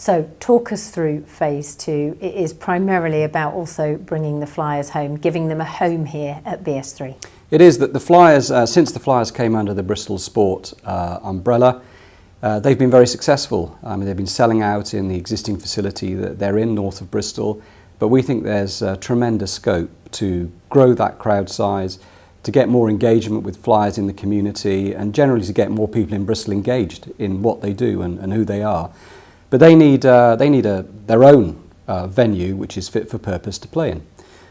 So talk us through phase 2. It is primarily about also bringing the Flyers home, giving them a home here at BS3. It is that the Flyers, since the Flyers came under the Bristol Sport umbrella, they've been very successful. They've been selling out in the existing facility that they're in north of Bristol, but we think there's tremendous scope to grow that crowd size, to get more engagement with Flyers in the community, and generally to get more people in Bristol engaged in what they do and who they are. But they need their own venue which is fit for purpose to play in.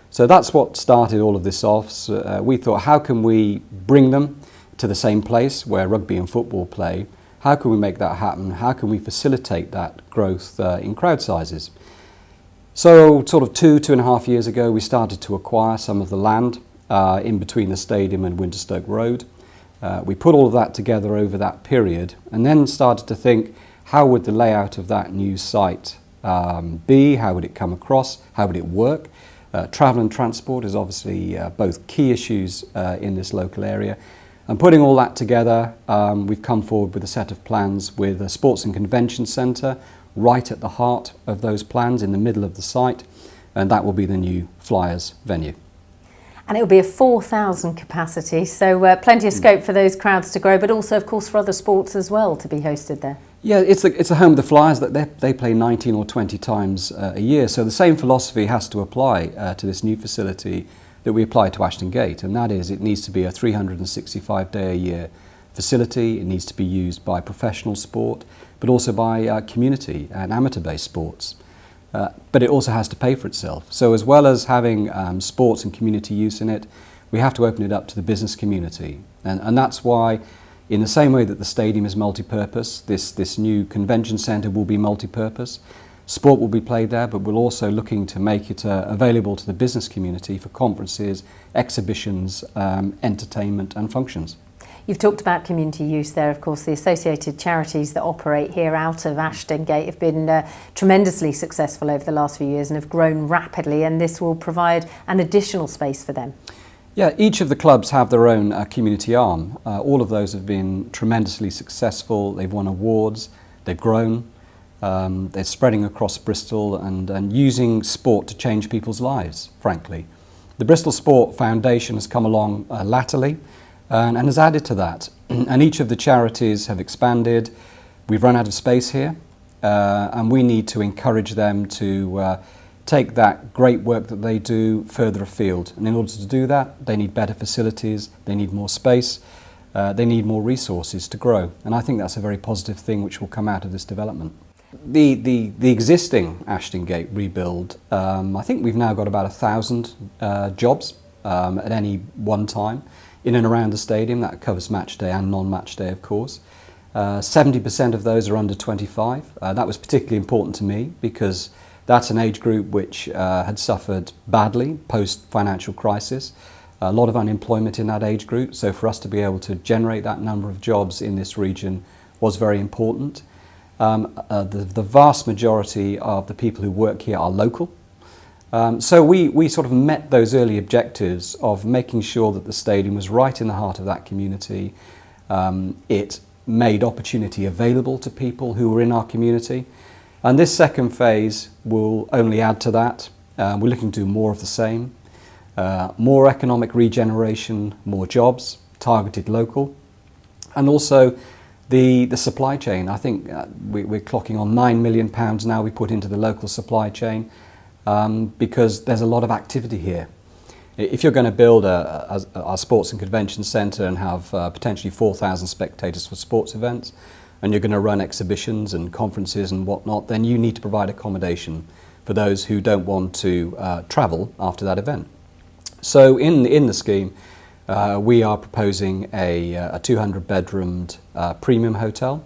So that's what started all of this off. So, we thought, how can we bring them to the same place where rugby and football play? How can we make that happen? How can we facilitate that growth in crowd sizes? So sort of 2.5 years ago, we started to acquire some of the land in between the stadium and Winterstoke Road. We put all of that together over that period and then started to think, how would the layout of that new site be? How would it come across? How would it work? Travel and transport is obviously both key issues in this local area. And putting all that together, we've come forward with a set of plans with a sports and convention centre right at the heart of those plans in the middle of the site, and that will be the new Flyers venue. And it will be a 4,000 capacity, so plenty of scope for those crowds to grow, but also of course for other sports as well to be hosted there. Yeah, it's the home of the Flyers. That they play 19 or 20 times a year, so the same philosophy has to apply to this new facility that we apply to Ashton Gate, and that is it needs to be a 365-day-a-year facility. It needs to be used by professional sport, but also by community and amateur-based sports. But it also has to pay for itself. So as well as having sports and community use in it, we have to open it up to the business community, and that's why, in the same way that the stadium is multi-purpose, this new convention centre will be multi-purpose. Sport will be played there, but we're also looking to make it available to the business community for conferences, exhibitions, entertainment and functions. You've talked about community use there. Of course, the associated charities that operate here out of Ashton Gate have been tremendously successful over the last few years and have grown rapidly, and this will provide an additional space for them. Yeah, each of the clubs have their own community arm. All of those have been tremendously successful. They've won awards, they've grown, they're spreading across Bristol and using sport to change people's lives, frankly. The Bristol Sport Foundation has come along latterly and has added to that. And each of the charities have expanded. We've run out of space here, and we need to encourage them to take that great work that they do further afield. And in order to do that, they need better facilities, they need more space, they need more resources to grow. And I think that's a very positive thing which will come out of this development. The existing Ashton Gate rebuild, I think we've now got about 1,000 jobs at any one time in and around the stadium. That covers match day and non-match day, of course. 70% of those are under 25. That was particularly important to me because that's an age group which had suffered badly post-financial crisis. A lot of unemployment in that age group, so for us to be able to generate that number of jobs in this region was very important. The vast majority of the people who work here are local. So we sort of met those early objectives of making sure that the stadium was right in the heart of that community. It made opportunity available to people who were in our community. And this second phase will only add to that. We're looking to do more of the same. More economic regeneration, more jobs, targeted local. And also the supply chain. I think we're clocking on £9 million now we put into the local supply chain because there's a lot of activity here. If you're going to build a sports and convention centre and have potentially 4,000 spectators for sports events, and you're going to run exhibitions and conferences and whatnot, then you need to provide accommodation for those who don't want to travel after that event. So in the scheme, we are proposing a 200-bedroomed premium hotel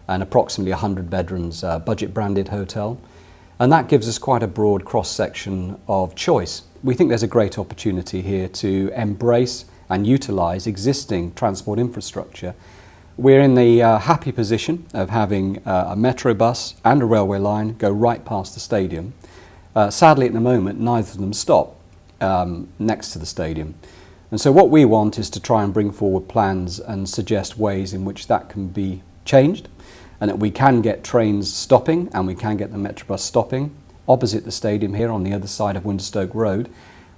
and approximately 100 bedrooms budget-branded hotel. And that gives us quite a broad cross-section of choice. We think there's a great opportunity here to embrace and utilise existing transport infrastructure. We're in the happy position of having a metro bus and a railway line go right past the stadium. Sadly, at the moment, neither of them stop next to the stadium. And so what we want is to try and bring forward plans and suggest ways in which that can be changed. and that we can get trains stopping and we can get the Metrobus stopping opposite the stadium here on the other side of Winterstoke Road,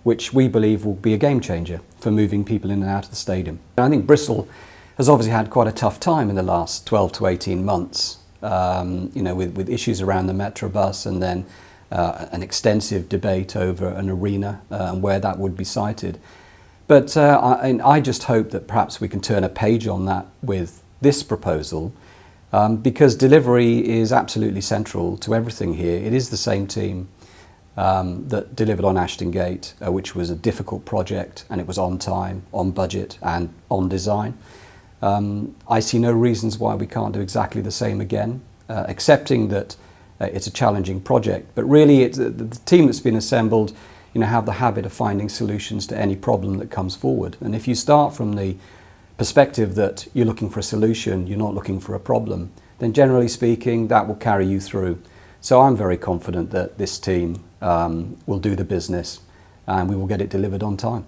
which we believe will be a game changer for moving people in and out of the stadium. And I think Bristol has obviously had quite a tough time in the last 12 to 18 months, with issues around the Metrobus, and then an extensive debate over an arena and where that would be sited. But I just hope that perhaps we can turn a page on that with this proposal, because delivery is absolutely central to everything here. It is the same team that delivered on Ashton Gate, which was a difficult project, and it was on time, on budget and on design. I see no reasons why we can't do exactly the same again, accepting that it's a challenging project. But really, the team that's been assembled have the habit of finding solutions to any problem that comes forward. And if you start from the perspective that you're looking for a solution, you're not looking for a problem, then generally speaking, that will carry you through. So I'm very confident that this team will do the business and we will get it delivered on time.